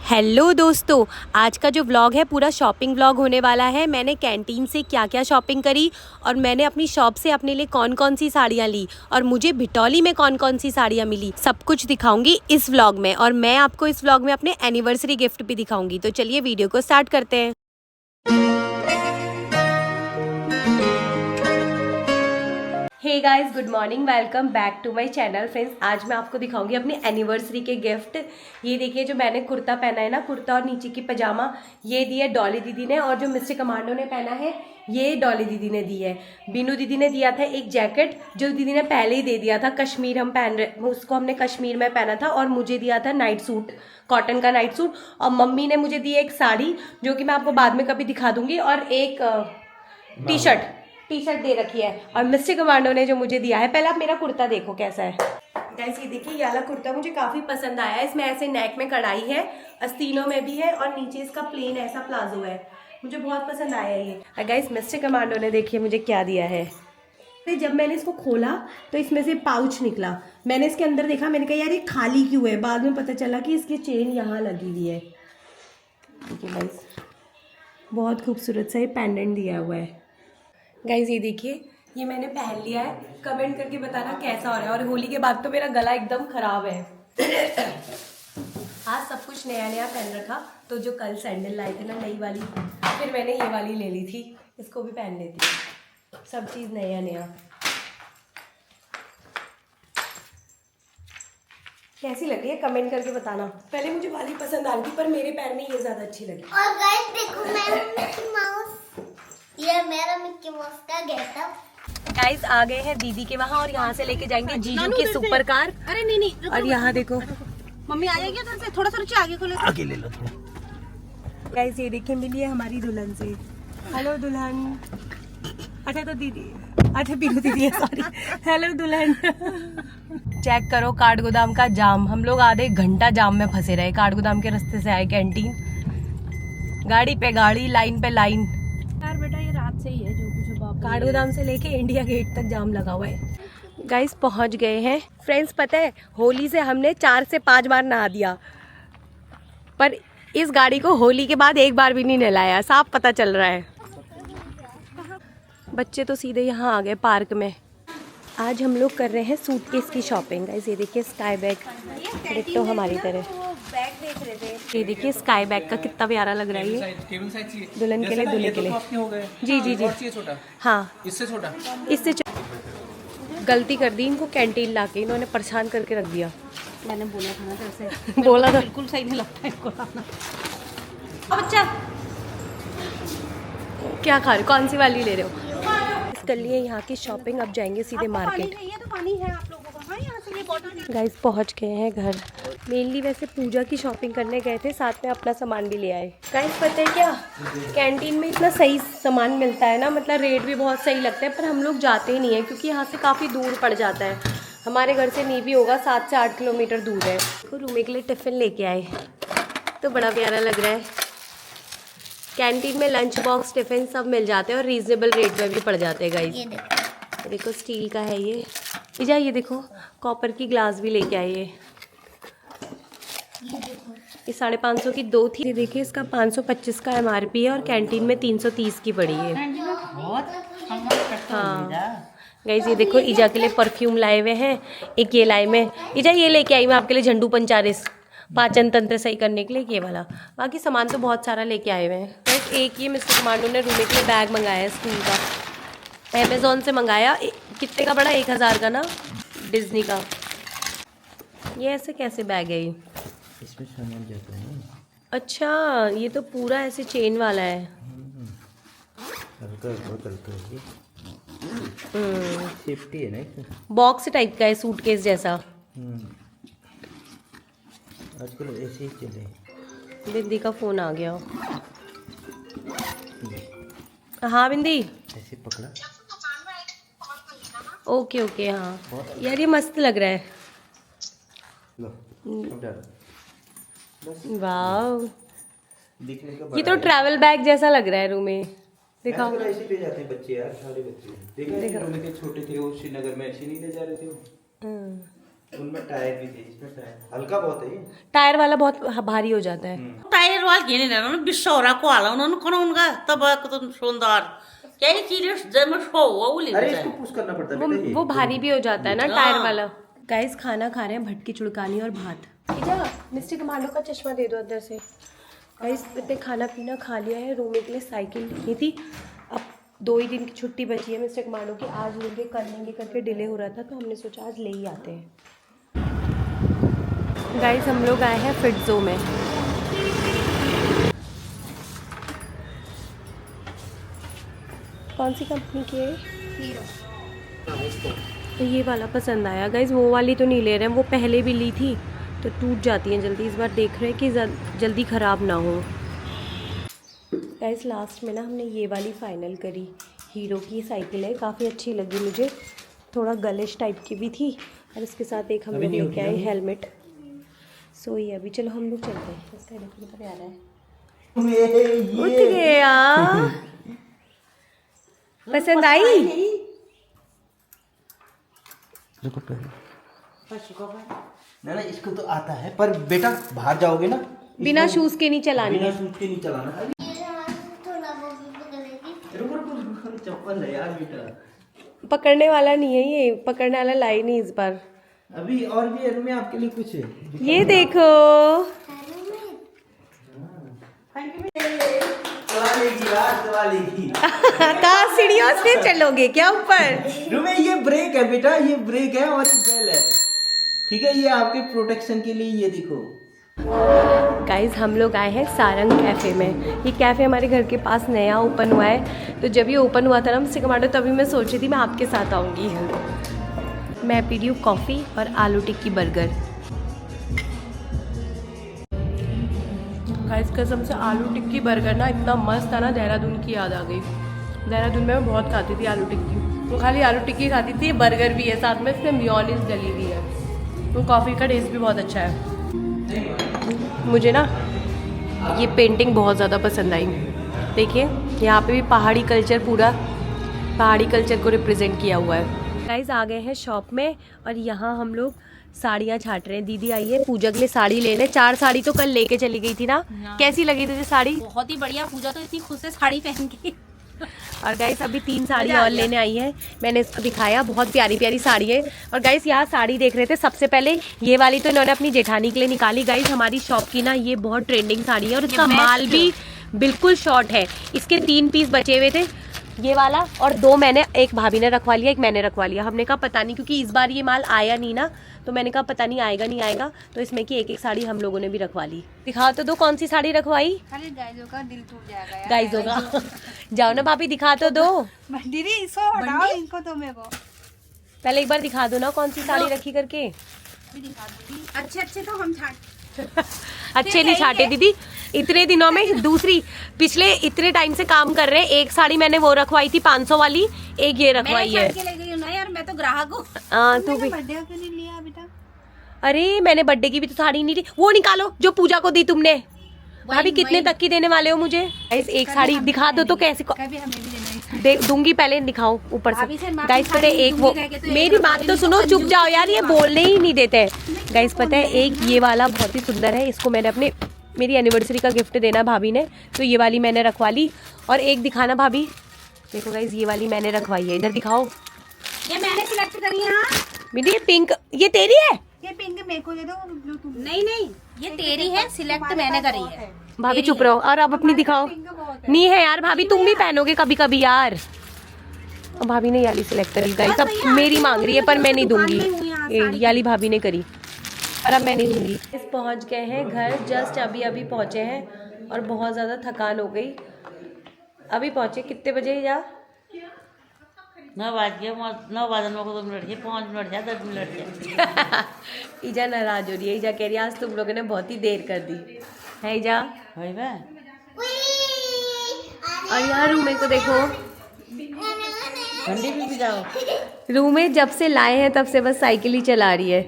Hello दोस्तों, आज का जो व्लॉग है पूरा शॉपिंग व्लॉग होने वाला है। मैंने कैंटीन से क्या क्या शॉपिंग करी और मैंने अपनी शॉप से अपने लिए कौन कौन सी साड़ियाँ ली और मुझे भिटौली में कौन कौन सी साड़ियाँ मिली, सब कुछ दिखाऊंगी इस व्लॉग में। और मैं आपको इस व्लॉग में अपने एनिवर्सरी गिफ्ट भी दिखाऊंगी। तो चलिए वीडियो को स्टार्ट करते हैं। Hey guys, good morning, welcome back to my channel. Friends, आज मैं आपको दिखाऊंगी अपनी एनिवर्सरी के गिफ्ट। ये देखिए, जो मैंने कुर्ता पहना है ना, कुर्ता और नीचे की पजामा, ये दी है डॉली दीदी ने। और जो मिस्टर कमांडो ने पहना है, ये डॉली दीदी ने दी है। बीनू दीदी ने दिया था एक जैकेट, जो दीदी ने पहले ही दे दिया था। कश्मीर हम पहन रहे, उसको हमने कश्मीर में पहना था। और मुझे दिया था नाइट सूट, कॉटन का नाइट सूट। और मम्मी ने मुझे दी एक साड़ी, जो कि मैं आपको बाद में कभी दिखा दूंगी। और एक टी शर्ट दे रखी है। और मिस्टर कमांडो ने जो मुझे दिया है, पहले आप मेरा कुर्ता देखो कैसा है। गाइस, ये देखिए, ये वाला कुर्ता मुझे काफी पसंद आया है। इसमें ऐसे नेक में कढ़ाई है, आस्तीनों में भी है, और नीचे इसका प्लेन ऐसा प्लाजो है। मुझे बहुत पसंद आया ये। गाइस, मिस्टर कमांडो ने देखिए मुझे क्या दिया है। जब मैंने इसको खोला तो इसमें से पाउच निकला। मैंने इसके अंदर देखा, मैंने कहा यार ये खाली क्यों है। बाद में पता चला कि इसकी चेन यहाँ लगी हुई है। देखिए गाइस, बहुत खूबसूरत सा ये पेंडेंट दिया हुआ है। गाइज, ये देखिए, ये मैंने पहन लिया है। कमेंट करके बताना कैसा हो रहा है। और होली के बाद तो मेरा गला एकदम खराब है। आज सब कुछ नया नया पहन रखा। तो जो कल सैंडल लाए थे ना, नई वाली, फिर मैंने ये वाली ले ली थी। इसको भी पहन लेती हूँ, सब चीज़ नया नया। कैसी लगी है कमेंट करके बताना। पहले मुझे वाली पसंद आ रही थी, पर मेरे पैर में ये ज़्यादा अच्छी लगी। और गाइस देखो, मैं मिक्की माउस, ये मेरा मिक्की माउस का गेटअप। गाइस, आ गए हैं दीदी के वहाँ और यहाँ से लेके जाएंगे जीजू की सुपर कार। अरे नहीं, और यहाँ देखो, मम्मी आ जाएगी उधर से। थोड़ा सा नीचे आगे खोलो, आगे ले लो थोड़ा। गाइस, ये देखिए, मिली है हमारी दुल्हन से। हेलो दुल्हन। अच्छा तो दीदी, अच्छा बीनू दीदी है, सॉरी। हेलो दुल्हन। चेक करो काठगोदाम का जाम। हम लोग आधे घंटा जाम में फंसे रहे। काठगोदाम के रास्ते से आए कैंटीन, गाड़ी पे गाड़ी, लाइन पे लाइन। यार बेटा, ये रात से ही है जो कुछ बाप। काठगोदाम से लेके इंडिया गेट तक जाम लगा हुआ है। गाइस, पहुंच गए हैं। फ्रेंड्स, पता है, होली से हमने 4 से 5 बार नहा दिया, पर इस गाड़ी को होली के बाद एक बार भी नहीं नहलाया। साफ पता चल रहा है। बच्चे तो सीधे यहाँ आ गए पार्क में। आज हम लोग कर रहे हैं सूटकेस की शॉपिंग। गाइस, ये देखिए स्काई बैग, डिट्टो हमारी तरह। बैग देख रहे थे। ये देखिए स्काई बैग का कितना प्यारा लग रहा है ये। दुल्हन के लिए, दूल्हे के लिए। जी जी जी, हाँ, इससे छोटा। इससे गलती कर दी इनको कैंटीन लाके, इन्होंने परेशान करके रख दिया। मैंने बोला था ना जैसे बोला था, बिल्कुल सही नहीं लगता इनको लाना। अब बच्चा क्या खा रहे हो, कौन सी वाली ले रहे हो? कर लिए यहाँ की शॉपिंग, अब जाएंगे सीधे मार्केट। ये तो पानी है आप लोगों का। हाँ, यहाँ से ये बॉटल। गाइस, पहुँच गए हैं घर। मेनली वैसे पूजा की शॉपिंग करने गए थे, साथ में अपना सामान भी ले आए। गाइस, पता है क्या, कैंटीन में इतना सही सामान मिलता है ना, मतलब रेट भी बहुत सही लगता है, पर हम लोग जाते ही नहीं है क्योंकि यहाँ से काफ़ी दूर पड़ जाता है। हमारे घर से नहीं भी होगा, 7 से 8 किलोमीटर दूर है। तो रूमे के लिए टिफ़िन लेके आए, तो बड़ा प्यारा लग रहा है। कैंटीन में लंच बॉक्स, टिफ़िन सब मिल जाते हैं और रीजनेबल रेट में भी पड़ जाते हैं। गाइस, ये देखो स्टील का है ये। इजा, ये देखो कॉपर की ग्लास भी लेके आए। ये 550 की 2 थी। ये देखिए, इसका 525 का MRP है और कैंटीन में 330 की पड़ी है। हाँ गाइस, ये देखो ईजा के लिए परफ्यूम लाए हुए हैं। एक ये लाए मैं, ईजा ये लेके आई मैं आपके लिए झंडू पंचारिस, पाचन तंत्र सही करने के लिए, ये वाला। बाकी सामान तो बहुत सारा लेके आए हुए हैं। बस एक ये मिस्टर कमांडो ने रूमे के लिए बैग मंगाया है स्कूल का, अमेज़ॉन से मंगाया। कितने का पड़ा? 1000 का ना, डिज्नी का। ये ऐसे कैसे बैग है ये? इसमें सामान जाता है। अच्छा, ये तो पूरा ऐसे चेन वाला है। हल्का बहुत हल्का है ये। सेफ्टी है ना इसमें। बॉक्स टाइप का है, सूटकेस जैसा। आजकल ऐसे ही चले। बिंदी का फ़ोन आ गया। हाँ बिंदी, ऐसे पकड़ा। ओके ओके, हाँ यार, ये मस्त लग रहा है। लो, अब डालो। वाह, दिखने का ये तो ट्रैवल बैग जैसा लग रहा है रूमे। दिखाओ। आजकल ऐसे ले जाते हैं बच्चे यार, सारे बच्चे। देखो छोटे थे वो, श्रीनगर में ऐसे नहीं ले जा रहे थे वो। उनमें टायर भी थे, इसमें टायर हल्का बहुत है ये। टायर वाला बहुत भारी हो जाता है। टायर वाल घेने ना बिस्सौरा को आला उन्होंने कौन उनका तब तो सुंदर क्या ही चीज जब शो वो ले अरे इसको पुश करना पड़ता है बेटा, ये वो भारी भी हो जाता है ना टायर वाला। गाइस खाना खा रहे हैं, भटकी चुड़कानी और भात। मिस्टर कमांडो का चश्मा दे दो अंदर से। गाइस इतने खाना पीना खा लिया है, रूम के लिए साइकिल नहीं थी। अब 2 ही दिन की छुट्टी बची है मिस्टर कमांडो की, आज लेंगे कल लेंगे करके डिले हो रहा था तो हमने सोचा आज ले ही आते हैं। गाइस हम लोग आए हैं फिटजो में। कौन सी कंपनी की है? तो ये वाला पसंद आया गाइस, वो वाली तो नहीं ले रहे हैं, वो पहले भी ली थी तो टूट जाती हैं जल्दी। इस बार देख रहे हैं कि जल्दी ख़राब ना हो। गाइस लास्ट में ना हमने ये वाली फाइनल करी, हीरो की साइकिल है, काफ़ी अच्छी लगी मुझे, थोड़ा गलिश टाइप की भी थी और इसके साथ एक हम लोग लेके आए हेलमेट। सो ये अभी चलो हम लोग चलते हैं, इसका हेलीकॉप्टर आ रहा है। उठ गया। पसंद आई? रुको ना इसको तो आता है, पर बेटा बाहर जाओगे ना बिना शूज के नहीं चलानी बिना है। शूज के नहीं चलाना। थोड़ा वो भी पकड़ेगी। रुको रुको रुको, चप्पल है यार बेटा। पकड़ने वाला नहीं है ये, पकड़ने वाला लाई नहीं इस बार। अभी और भी है में आपके लिए कुछ है। ये देखो चला लेगी यार, चला लेगी। कहाँ सीढ़ियों से चलोगे क्या ऊपर? रुमे ये ब्रेक है बेटा, ये ब्रेक है और ये बेल है, ठीक है, ये आपके प्रोटेक्शन के लिए। ये देखो गाइज हम लोग आए हैं सारंग कैफ़े में। ये कैफ़े हमारे घर के पास नया ओपन हुआ है, तो जब ये ओपन हुआ था ना मिस्टर कमांडो, तभी मैं सोच रही थी मैं आपके साथ आऊँगी। मैं पी रही हूँ कॉफ़ी और आलू टिक्की बर्गर। गाइस कसम से आलू टिक्की बर्गर ना इतना मस्त था ना, देहरादून की याद आ गई। देहरादून में मैं बहुत खाती थी आलू टिक्की, तो खाली आलू टिक्की खाती थी, बर्गर भी है साथ में, इसमें मेयोनीज डली हुई है, तो कॉफ़ी का टेस्ट भी बहुत अच्छा है। मुझे ना ये पेंटिंग बहुत ज़्यादा पसंद आई। देखिए यहाँ पे भी पहाड़ी कल्चर, पूरा पहाड़ी कल्चर को रिप्रेजेंट किया हुआ है। गाइस आ गए हैं शॉप में और यहाँ हम लोग साड़ियाँ छाट रहे हैं। दीदी आई है पूजा के लिए साड़ी लेने, 4 साड़ी तो कल लेके चली गई थी ना। कैसी लगी तुझे साड़ी? बहुत ही बढ़िया, पूजा तो इतनी खुश से साड़ी पहन के। और गाइस अभी 3 साड़ी और लेने आई है, मैंने इसको दिखाया, बहुत प्यारी प्यारी साड़ी है। और गाइस यहाँ साड़ी देख रहे थे, सबसे पहले ये वाली तो इन्होंने अपनी जेठानी के लिए निकाली। गाइस हमारी शॉप की ना ये बहुत ट्रेंडिंग साड़ी है और इसका माल भी बिल्कुल शॉर्ट है। इसके 3 पीस बचे हुए थे, ये वाला और 2 मैंने, एक भाभी ने रखवा लिया, एक मैंने रखवा लिया। हमने कहा पता नहीं, क्योंकि इस बार ये माल आया नहीं ना, तो मैंने कहा पता नहीं आएगा नहीं आएगा, तो इसमें की एक साड़ी हम लोगों ने भी रखवा ली। दिखा तो दो कौन सी साड़ी रखवाई। खाली गाइजों का दिल टूट जाएगा यार। गाइजों का जाओ ना भाभी, दिखा तो दो। दीदी इसको हटाओ, इनको तो मेरे को पहले एक बार दिखा दो ना कौन सी साड़ी रखी करके। अच्छे अच्छे तो हम छाट अच्छे नहीं छाटे दीदी, इतने दिनों में दूसरी, पिछले इतने टाइम से काम कर रहे हैं। एक साड़ी मैंने वो रखवाई थी 500 वाली, एक ये रखवाई है। ले गई ना यार, मैं तो ग्राहक हूँ। तू भी। बर्थडे के लिए लिया बेटा? अरे मैंने बर्थडे की भी तो साड़ी नहीं ली, वो निकालो जो पूजा को दी तुमने। भाभी कितने तक की देने वाले हो मुझे? एक साड़ी दिखा दो तो कैसे दूंगी, पहले दिखाओ ऊपर से। गाइस पता है एक वो, मेरी बात तो सुनो, चुप जाओ यार, ये बोलने ही नहीं देते। गाइस पता है एक ये वाला बहुत ही सुंदर है, इसको मैंने अपने, मेरी एनिवर्सरी का गिफ्ट देना भाभी ने, तो ये वाली मैंने रखवा ली। और एक दिखाना भाभी, देखो गाइस ये वाली मैंने रखवाई है, इधर दिखाओ। ये मैंने सिलेक्ट करी है। मेरी ये पिंक, ये तेरी है? ये पिंक मेरे को दे दो, जो तुम। नहीं नहीं, ये तेरी है, सिलेक्ट मैंने करी है। भाभी चुप रहो, और अब अपनी दिखाओ। नहीं है यार भाभी, तुम भी पहनोगे कभी कभी यार। भाभी ने याली सिलेक्ट करी गाइस, अब मेरी मांग रही है पर मैं नहीं दूंगी, याली भाभी ने करी और अब मैं नहीं दूंगी। पहुंच गए हैं घर, जस्ट अभी अभी पहुंचे हैं और बहुत ज़्यादा थकान हो गई। अभी पहुंचे, कितने बजे जा? 9 बज गए, 9 बजे 9 को 2 मिनट है, 5 मिनट है, 10 मिनट है। ईजा नाराज हो रही है, ईजा कह रही है आज तुम लोगों ने बहुत ही देर कर दी है ईजा। भाई बे और यहाँ रूमे को देखो, ठंडी भी जाओ। रूमे जब से लाए हैं तब से बस साइकिल ही चला रही है।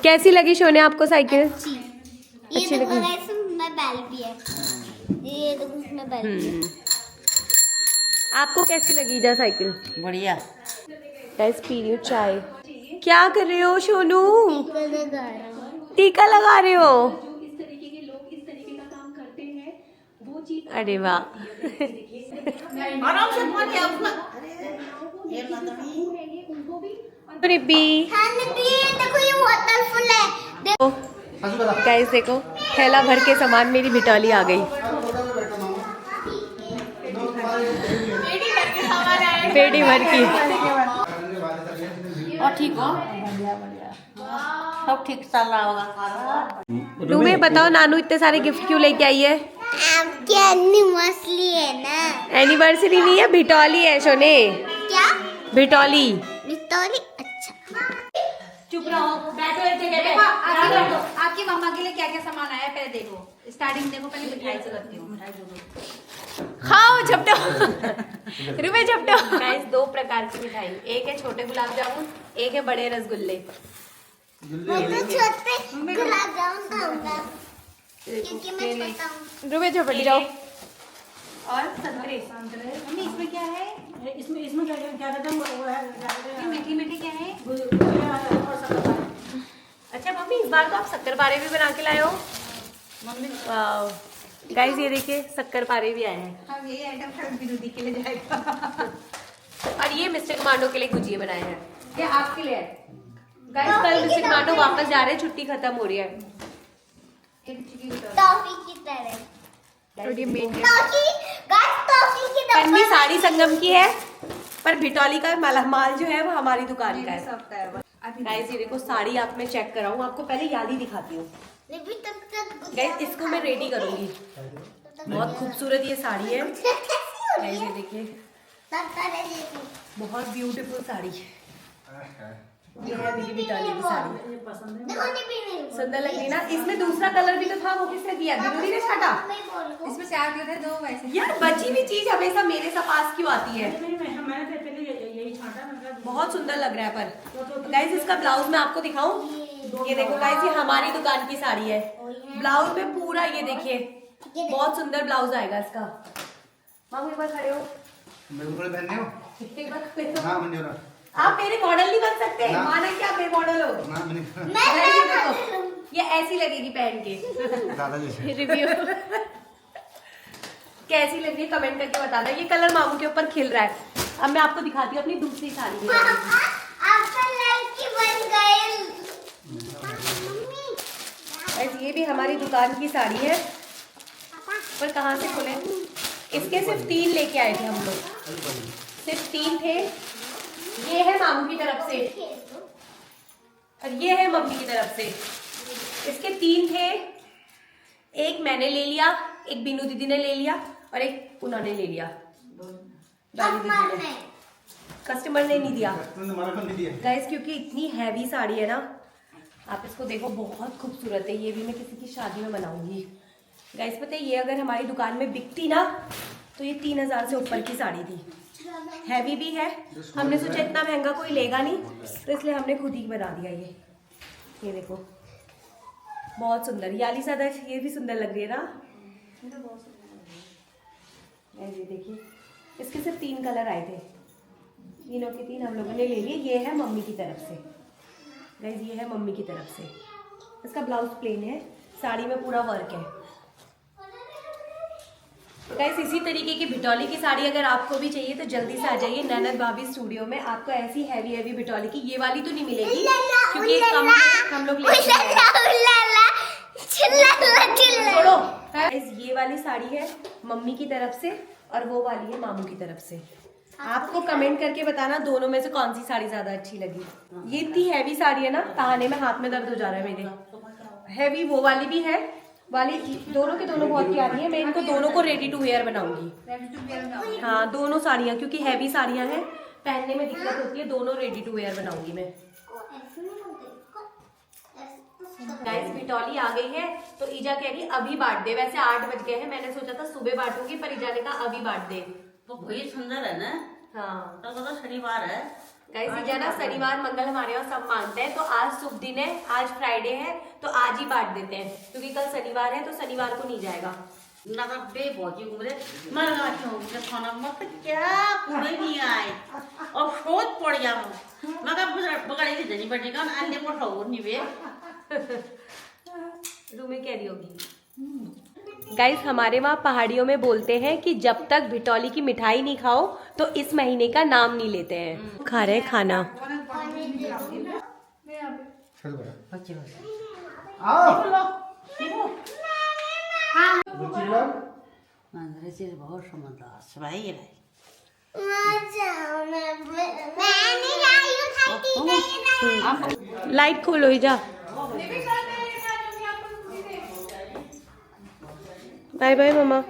कैसी लगी सोने आपको साइकिल? अच्छी लगी। इसमें बेल भी है, ये देखो इसमें बेल भी है। आपको कैसी लगी ईजा साइकिल? बढ़िया। गाइस पी रही हूँ चाय, क्या कर रहे हो सोनू? टीका लगा रहा हूँ। टीका लगा रहे हो? अरे वाह। आराम से पहुंच गया उसमें। रिब्बी देखो ये वाटरफॉल है। देखो गाइस देखो, थैला भर के सामान मेरी बिटौली आ गई। पेटी भर की। और ठीक हो? सब ठीक चल रहा होगा। तुम्हें बताओ नानू इतने सारे गिफ्ट क्यों लेके आई है? आपकी एनिवर्सरी है ना? एनिवर्सरी नहीं है, बिटौली है सोने। क्या बिटौली। विक्टोरी? अच्छा चुप रहो, बैठो एक जगह पे। आपकी मम्मा के लिए क्या क्या सामान आया पहले देखो। स्टार्टिंग देखो, पहले मिठाई से करती हूँ। खाओ झपटो। रुपए झपटो। गाइस 2 प्रकार की मिठाई, एक है छोटे गुलाब जामुन, एक है बड़े रसगुल्ले। मैं तो छोटे गुलाब जामुन खाऊंगा क्योंकि मैं छोटा हूँ। रुपए झपट जाओ। और संतरे। मम्मी इसमें क्या है? इसमें क्या कहते हैं वो है, क्या कहते हैं, मीठी मीठी क्या है? गुजिया और शक्कर। अच्छा मम्मी, इस बार तो आप शक्कर पारे भी बना के लाए हो। मम्मी गाइस ये देखिए, शक्कर पारे भी आए हैं। हम यही आइटम खाली विनोदी के लिए जाएगा। और ये मिस्टर कमांडो के लिए गुजिया बनाए हैं। ये आपके लिए है। गाइस कल मिस्टर कमांडो वापस जा रहे हैं, छुट्टी खत्म हो रही है। टॉफी की तरह। और ये मेन टॉफी गाइस, टॉफी की तरह। पन्नी साड़ी संगम की है, पर बिटौली का माल जो है वो हमारी दुकान का है। सबका है गाइस ये देखो, साड़ी आप मैं चेक कराऊं, आपको पहले यादी दिखाती हूँ। लेकिन तब तक गाइस इसको मैं रेडी करूंगी। बहुत खूबसूरत ये साड़ी है। गाइस ये देखिए, बहुत ब्यूटीफुल साड़ी। ये है मेरी बिटौली की साड़ी। देखो नहीं भी नहीं सुंदर लग रही ना? इसमें दूसरा कलर भी तो था, वो किसने दिया? बिनोदी ने छाटा। इसमें 4 के थे, 2 वैसे। यार बची हुई चीज हमेशा मेरे से पास क्यों आती है? मैंने तो पहले यही छांटा, मतलब बहुत सुंदर लग रहा है। पर गाइस इसका ब्लाउज मैं आपको दिखाऊं? ये देखो गाइस, ये हमारी दुकान की साड़ी है। ब्लाउज में पूरा ये देखिए, बहुत सुंदर ब्लाउज आएगा इसका। मामू एक बार खड़े हो। बिल्कुल पहनने हो? एक बार खड़े हो। हाँ मंजूरा। आप मेरे मॉडल नहीं बन सकते। ना। माना क्या आप मेरे मॉडल हो? ना मैंने गाइस ये देखो, ये ऐसी लगेगी पहन के। दादाजी से। रिव्यू कैसी लग रही है कमेंट करके बताना। ये कलर मामू के ऊपर खिल रहा है। अब मैं आपको दिखाती हूँ अपनी दूसरी साड़ी। आपका लड़की बन गए। गाइस ये भी हमारी दुकान की साड़ी है, पर कहाँ से खुले? इसके सिर्फ 3 लेके आए थे हम लोग, सिर्फ 3 थे। ये है मामू की तरफ से और ये है मम्मी की तरफ से। इसके 3 थे, एक मैंने ले लिया, एक बीनू दीदी ने ले लिया और एक उन्होंने ले लिया। डाली दीदी ने, कस्टमर ने नहीं दिया गाइस, क्योंकि इतनी हैवी साड़ी है ना। आप इसको देखो, बहुत खूबसूरत है। ये भी मैं किसी की शादी में बनाऊंगी। गाइस पता है, ये अगर हमारी दुकान में बिकती ना तो ये 3000 से ऊपर की साड़ी थी। हैवी भी है। हमने सोचा इतना महंगा कोई लेगा नहीं, तो इसलिए हमने खुद ही बना दिया। ये देखो, बहुत सुंदर। याली सादा ये भी सुंदर लग रही है ना? ये देखिए, इसके सिर्फ 3 कलर आए थे, तीनों के 3 हम लोगों ने ले लिए। ये है मम्मी की तरफ से गाइस, ये है मम्मी की तरफ से। इसका ब्लाउज प्लेन है, साड़ी में पूरा वर्क है। तो गाइस इसी तरीके की बिटौली की साड़ी अगर आपको भी चाहिए तो जल्दी से आ जाइए ननद भाभी स्टूडियो में। आपको ऐसी हैवी हैवी बिटौली की, ये वाली तो नहीं मिलेगी क्योंकि ये कम हम लोग लेके आए हैं। छोड़ो गाइस, ये वाली साड़ी है मम्मी की तरफ से और वो वाली है मामू की तरफ से। आपको कमेंट करके बताना दोनों में से कौन सी साड़ी ज्यादा अच्छी लगी। ये इतनी हैवी साड़ी है ना, ताने में हाथ में दर्द हो जा रहा है मेरे। हैवी वो वाली भी है, वाली दोनों के दोनों बहुत प्यारी है। मैं इनको दोनों को रेडी टू वेयर बनाऊंगी। हाँ दोनों साड़ियाँ, क्योंकि हैवी साड़ियाँ हैं, पहनने में दिक्कत होती है। दोनों रेडी टू वेयर बनाऊंगी मैं। गाइस बिटौली आ गई है तो ईजा कह रही अभी बांट दे। वैसे 8 बज गए हैं, मैंने सोचा था सुबह बांटूंगी, पर ईजा ने कहा अभी बांट दे। वो वही सुंदर है ना? हाँ तो शनिवार है गाइस, ईजा ना शनिवार मंगल हमारे यहाँ सब मानते हैं, तो आज शुभ दिन है, आज फ्राइडे है, तो आज ही बांट देते हैं। क्योंकि कल शनिवार है तो शनिवार को नहीं जाएगा। ना तो बेभौजी घूम रहे मैं लगा क्यों मुझे खाना मत क्या पूरे नहीं आए और सोच पड़ गया मैं कहा बगड़ी की जनी पड़ने का अन्य को ठोर नहीं वे रूमी कह रही होगी। गाइस हमारे वहाँ पहाड़ियों में बोलते हैं कि जब तक भिटौली की मिठाई नहीं खाओ तो इस महीने का नाम नहीं लेते हैं। खा रहे हैं खाना। बच्चे अंदर से बहुत समझदार भाई ये लाइट खोलो ही जा। बाय बाय मम्मा।